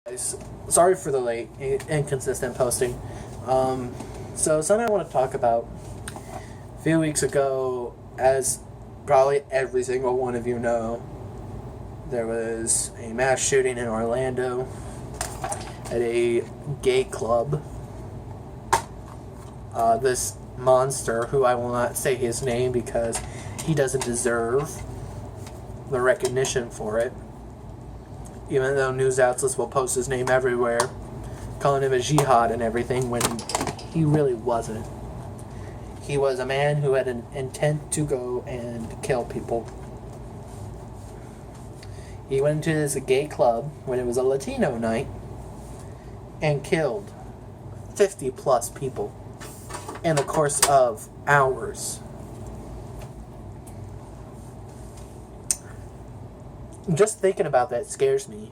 Guys, sorry for the late, inconsistent posting. So something I want to talk about. A few weeks ago, as probably every single one of you know, there was a mass shooting in Orlando at a gay club. This monster, who I will not say his name because he doesn't deserve the recognition for it, even though news outlets will post his name everywhere, calling him a jihad and everything, when he really wasn't. He was a man who had an intent to go and kill people. He went into this gay club when it was a Latino night and killed 50 plus people in the course of hours. Just thinking about that scares me.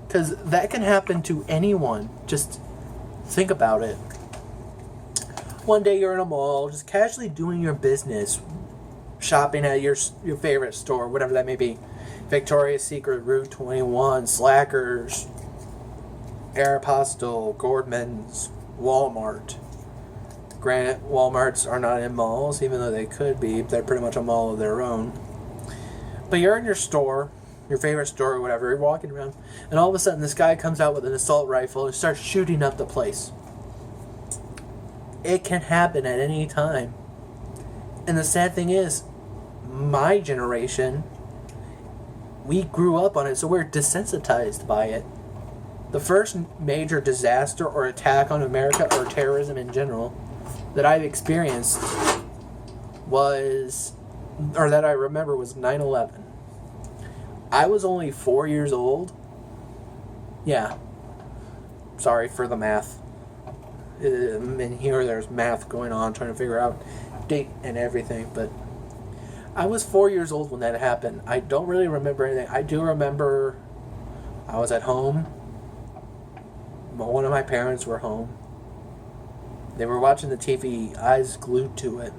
Because that can happen to anyone. Just think about it. One day you're in a mall, just casually doing your business, shopping at your favorite store, whatever that may be. Victoria's Secret, Route 21, Slackers, Aeropostale, Gordman's, Walmart. Granted, Walmarts are not in malls, even though they could be. They're pretty much a mall of their own. But you're in your store, your favorite store or whatever, you're walking around, and all of a sudden this guy comes out with an assault rifle and starts shooting up the place. It can happen at any time. And the sad thing is, my generation, we grew up on it, so we're desensitized by it. The first major disaster or attack on America, or terrorism in general, that I've experienced was, or that I remember, was 9/11. I was only 4 years old. Yeah. Sorry for the math. And here there's math going on, trying to figure out date and everything. But I was 4 years old when that happened. I don't really remember anything. I do remember I was at home. One of my parents were home. They were watching the TV, eyes glued to it,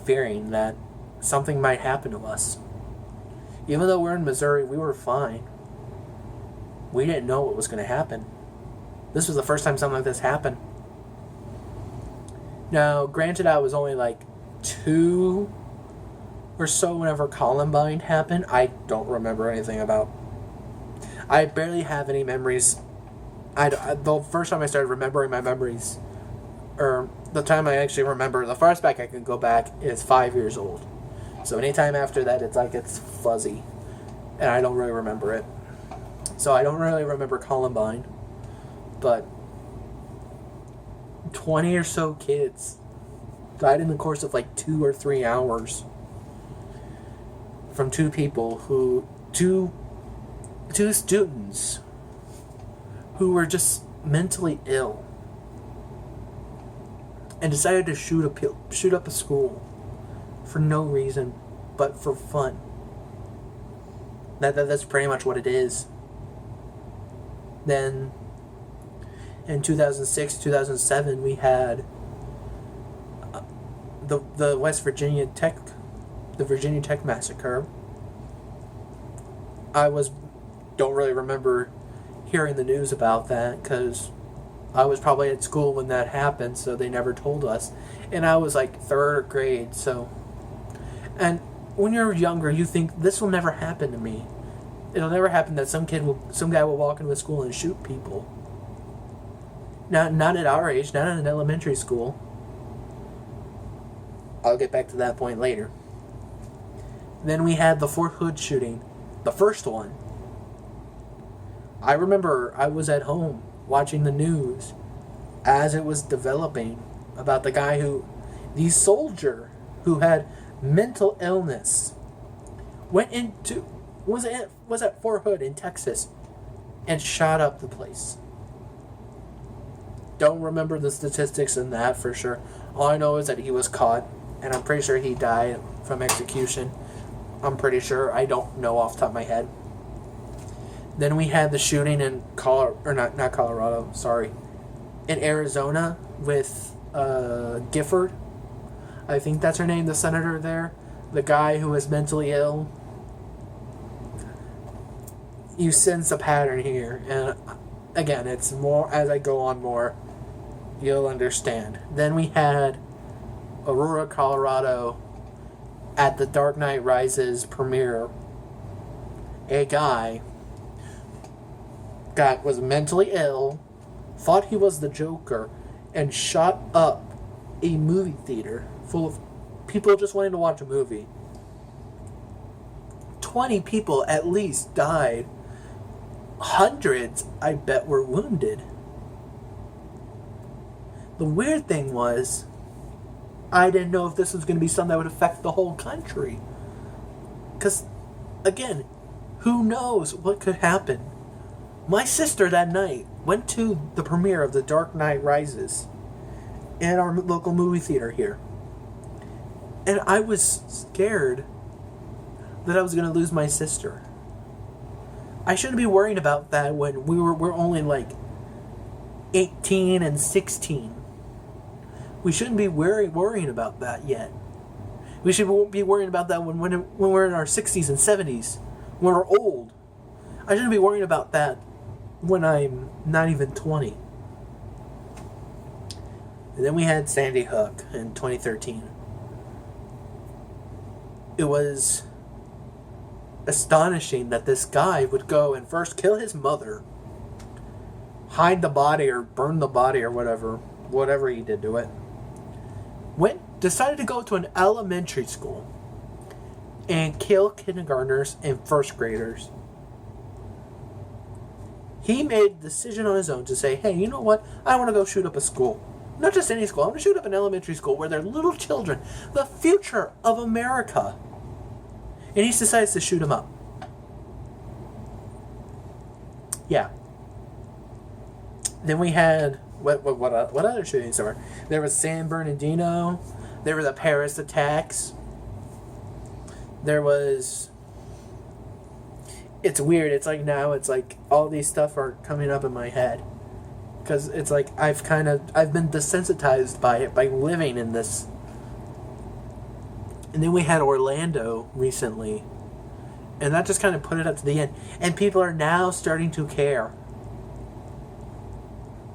fearing that something might happen to us. Even though we're in Missouri, we were fine. We didn't know what was going to happen. This was the first time something like this happened. Now, granted, I was only like 2 or so whenever Columbine happened. I don't remember anything about. I barely have any memories. The first time I started remembering my memories, or the time I actually remember, the farthest back I can go back is 5 years old. So anytime after that, it's like it's fuzzy, and I don't really remember it. So I don't really remember Columbine, but 20 or so kids died in the course of like 2 or 3 hours from two people two students who were just mentally ill and decided to shoot up a school for no reason but for fun. That's pretty much what it is. Then in 2006, 2007, we had the Virginia Tech massacre. Don't really remember hearing the news about that because I was probably at school when that happened, so they never told us. And I was like 3rd grade, so. And when you're younger, you think this will never happen to me. It'll never happen that some guy will walk into a school and shoot people. Not at our age, not in an elementary school. I'll get back to that point later. Then we had the Fort Hood shooting, the first one. I remember I was at home watching the news as it was developing about the soldier who had mental illness, was at Fort Hood in Texas and shot up the place. Don't remember the statistics in that for sure. All I know is that he was caught, and I'm pretty sure he died from execution. I'm pretty sure. I don't know off the top of my head. Then we had the shooting in not Colorado, sorry, in Arizona with Gifford. I think that's her name, the senator there. The guy who was mentally ill. you sense a pattern here, and again, it's more as I go on more, you'll understand. Then we had Aurora, Colorado, at the Dark Knight Rises premiere. A guy was mentally ill, thought he was the Joker, and shot up a movie theater full of people just wanting to watch a movie. 20 people at least died. Hundreds, I bet, were wounded. The weird thing was, I didn't know if this was going to be something that would affect the whole country. Because, again, who knows what could happen? My sister that night went to the premiere of The Dark Knight Rises in our local movie theater here. And I was scared that I was going to lose my sister. I shouldn't be worrying about that when we're only like 18 and 16. We shouldn't be worrying about that yet. We should be worrying about that when we're in our 60s and 70s, when we're old. I shouldn't be worrying about that when I'm not even 20. And then we had Sandy Hook in 2013. It was astonishing that this guy would go and first kill his mother, hide the body or burn the body or whatever he did to it. Decided to go to an elementary school and kill kindergartners and first graders. He made a decision on his own to say, hey, you know what? I want to go shoot up a school. Not just any school. I want to shoot up an elementary school where they're little children, the future of America. And he decides to shoot them up. Yeah. Then we had what other shootings there were? There was San Bernardino. There were the Paris attacks. There was... It's weird. It's like now, it's like all these stuff are coming up in my head. Because it's like I've been desensitized by it, by living in this. And then we had Orlando recently. And that just kind of put it up to the end. And people are now starting to care.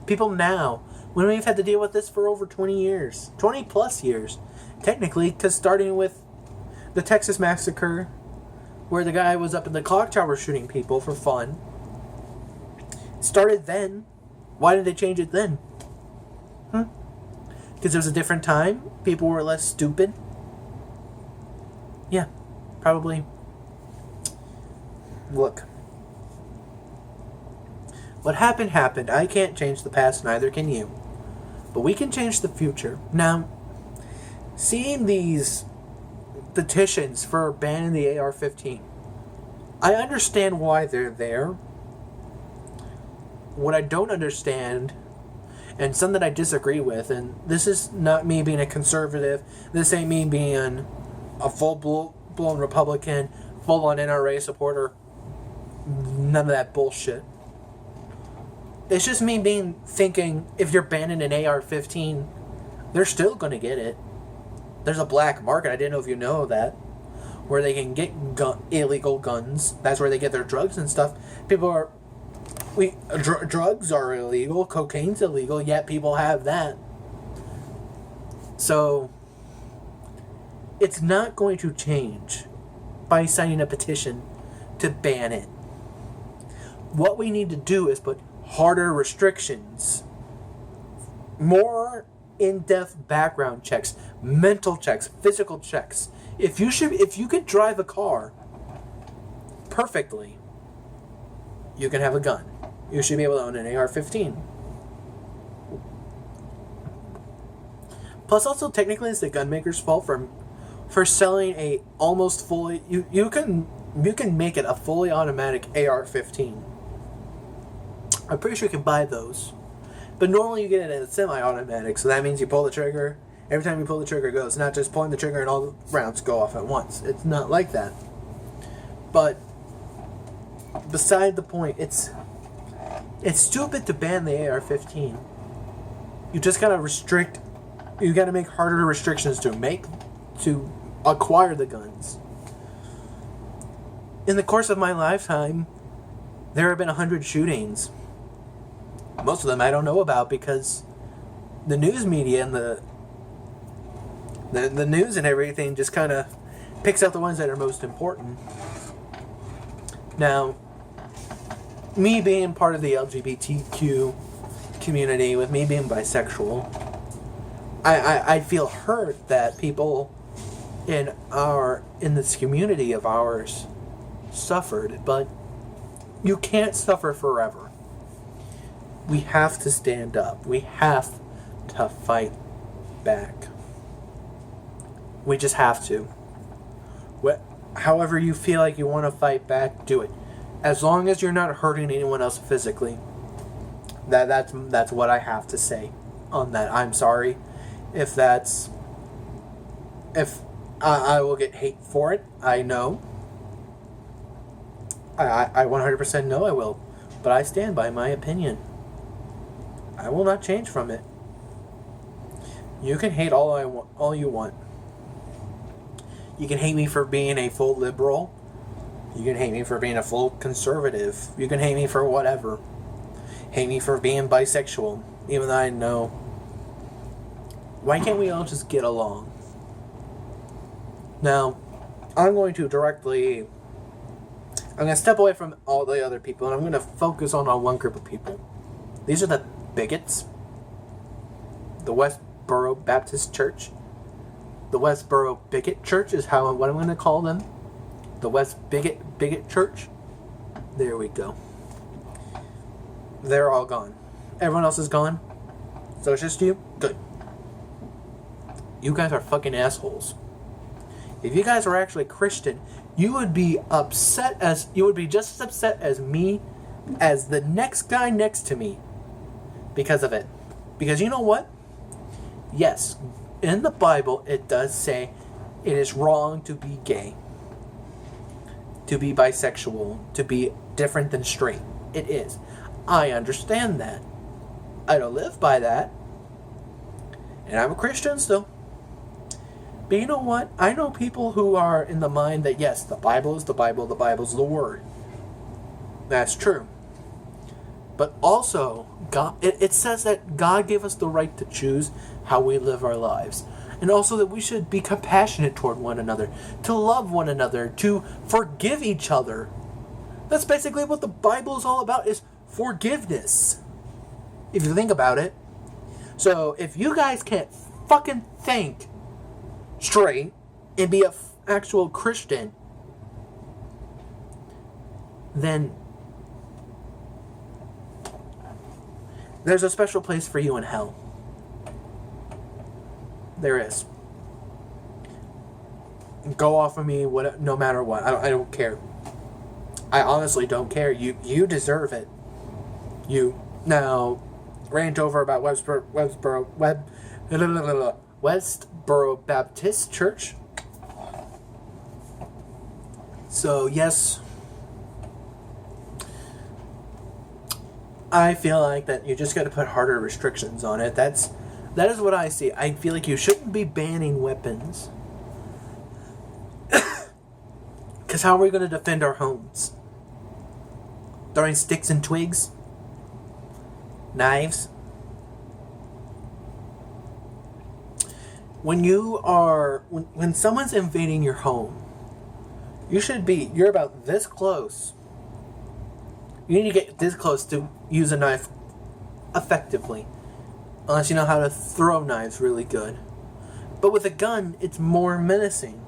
People now, when we've had to deal with this for over 20 years. 20 plus years. Technically, because starting with the Texas Massacre, where the guy was up in the clock tower shooting people for fun. Started then. Why did they change it then? Because it was a different time? People were less stupid? Yeah, probably. Look. What happened happened. I can't change the past, neither can you. But we can change the future. Now, seeing these petitions for banning the AR-15, I understand why they're there. What I don't understand, and something that I disagree with, and this is not me being a conservative, this ain't me being a full-blown Republican, full-on NRA supporter, none of that bullshit. It's just me thinking, if you're banning an AR-15, they're still going to get it. There's a black market, I didn't know if you know that, where they can get illegal guns. That's where they get their drugs and stuff. Drugs are illegal, cocaine's illegal, yet people have that. So, it's not going to change by signing a petition to ban it. What we need to do is put harder restrictions, more in-depth background checks, mental checks, physical checks. If you could drive a car perfectly, you can have a gun. You should be able to own an AR-15. Plus, also, technically, it's the gun maker's fault for selling a almost fully... You can make it a fully automatic AR-15. I'm pretty sure you can buy those. But normally you get it in a semi-automatic, so that means you pull the trigger. Every time you pull the trigger, it goes. Not just pulling the trigger and all the rounds go off at once. It's not like that. But, beside the point, it's stupid to ban the AR-15. You just gotta restrict... You gotta make harder restrictions to acquire the guns. In the course of my lifetime, There have been 100 shootings. Most of them I don't know about because the news media and the news and everything just kind of picks out the ones that are most important. Now, me being part of the LGBTQ community, with me being bisexual, I feel hurt that people in this community of ours suffered, but you can't suffer forever. We have to stand up. We have to fight back. We just have to. However you feel like you want to fight back, do it. As long as you're not hurting anyone else physically. That's what I have to say on that. I'm sorry if I will get hate for it. I know. I 100% know I will. But I stand by my opinion. I will not change from it. You can hate all you want. You can hate me for being a full liberal. You can hate me for being a full conservative. You can hate me for whatever. Hate me for being bisexual. Even though I know. Why can't we all just get along? Now, I'm going to step away from all the other people and I'm going to focus on one group of people. These are the bigots. The Westboro Baptist Church. The Westboro Bigot Church is what I'm going to call them. The West Bigot Church. There we go. They're all gone. Everyone else is gone. So it's just you? Good. You guys are fucking assholes. If you guys were actually Christian, you would be just as upset as me, as the next guy next to me, because of it. Because you know what? Yes, in the Bible it does say it is wrong to be gay, to be bisexual, to be different than straight. It is. I understand that. I don't live by that. And I'm a Christian still. But you know what? I know people who are in the mind that yes, the Bible is the Bible, the Bible's the Word. That's true. But also, God, it says that God gave us the right to choose how we live our lives. And also that we should be compassionate toward one another, to love one another, to forgive each other. That's basically what the Bible is all about, is forgiveness. If you think about it. So, if you guys can't fucking think straight and be an actual Christian, then there's a special place for you in hell. There is. Go off of me, no matter what. I don't care. I honestly don't care. You deserve it. You now rant over about Westboro Baptist Church. So yes, I feel like that you just got to put harder restrictions on it. That is what I see. I feel like you shouldn't be banning weapons. Because how are we going to defend our homes? Throwing sticks and twigs? Knives? When someone's invading your home, you're about this close. You need to get this close to use a knife effectively. Unless you know how to throw knives really good. But with a gun, it's more menacing.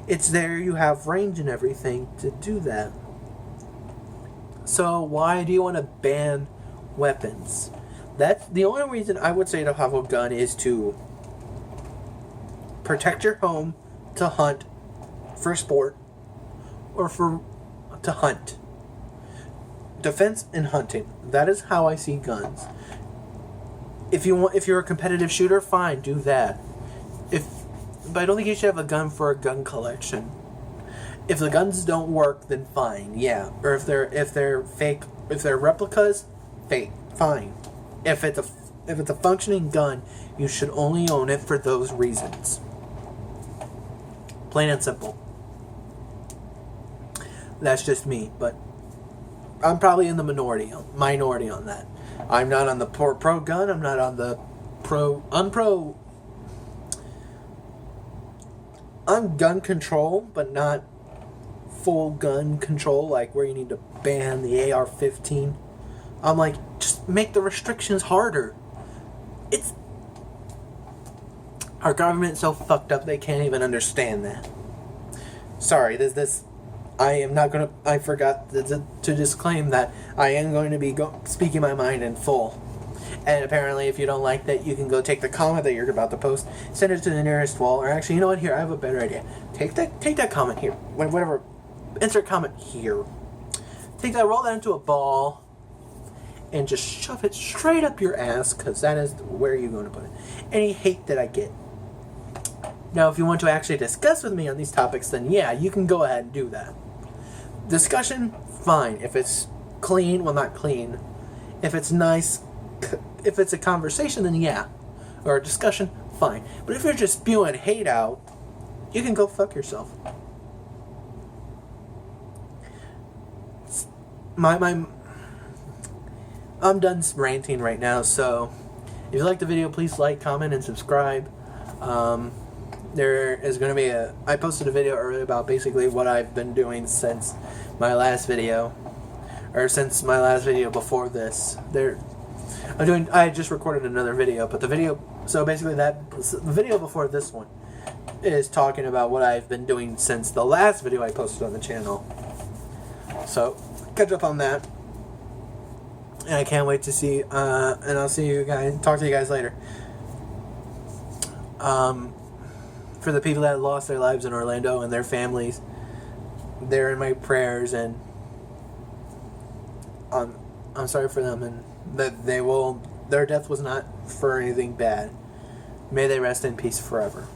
It's there, you have range and everything to do that. So why do you want to ban weapons? That's the only reason I would say to have a gun is to protect your home, to hunt, for sport, or to hunt. Defense and hunting. That is how I see guns. If you're a competitive shooter, fine, do that. But I don't think you should have a gun for a gun collection. If the guns don't work, then fine, yeah. Or if they're fake, if they're replicas, fake, fine. If it's a functioning gun, you should only own it for those reasons. Plain and simple. That's just me, but I'm probably in the minority on that. I'm not on the pro gun. I'm not on the unpro. I'm gun control, but not full gun control, like where you need to ban the AR-15. I'm like, just make the restrictions harder. It's our government's so fucked up they can't even understand that. Sorry, I am not gonna. I forgot to disclaim that I am going to be speaking my mind in full. And apparently, if you don't like that, you can go take the comment that you're about to post, send it to the nearest wall, or actually, you know what? Here, I have a better idea. Take that comment here, whatever. Insert comment here. Take that, roll that into a ball, and just shove it straight up your ass, because that is where you're going to put it. Any hate that I get. Now, if you want to actually discuss with me on these topics, then yeah, you can go ahead and do that. Discussion, fine. If it's clean, well, not clean. If it's nice, if it's a conversation, then yeah. Or a discussion, fine. But if you're just spewing hate out, you can go fuck yourself. I'm done ranting right now, so if you like the video, please like, comment, and subscribe. There is going to be I posted a video earlier about basically what I've been doing since my last video, or since my last video before this. I just recorded another video, but so basically the video before this one is talking about what I've been doing since the last video I posted on the channel. So, catch up on that. And I can't wait to see, and I'll see you guys, talk to you guys later. For the people that lost their lives in Orlando and their families, they're in my prayers, and I'm sorry for them, and that their death was not for anything bad. May they rest in peace forever.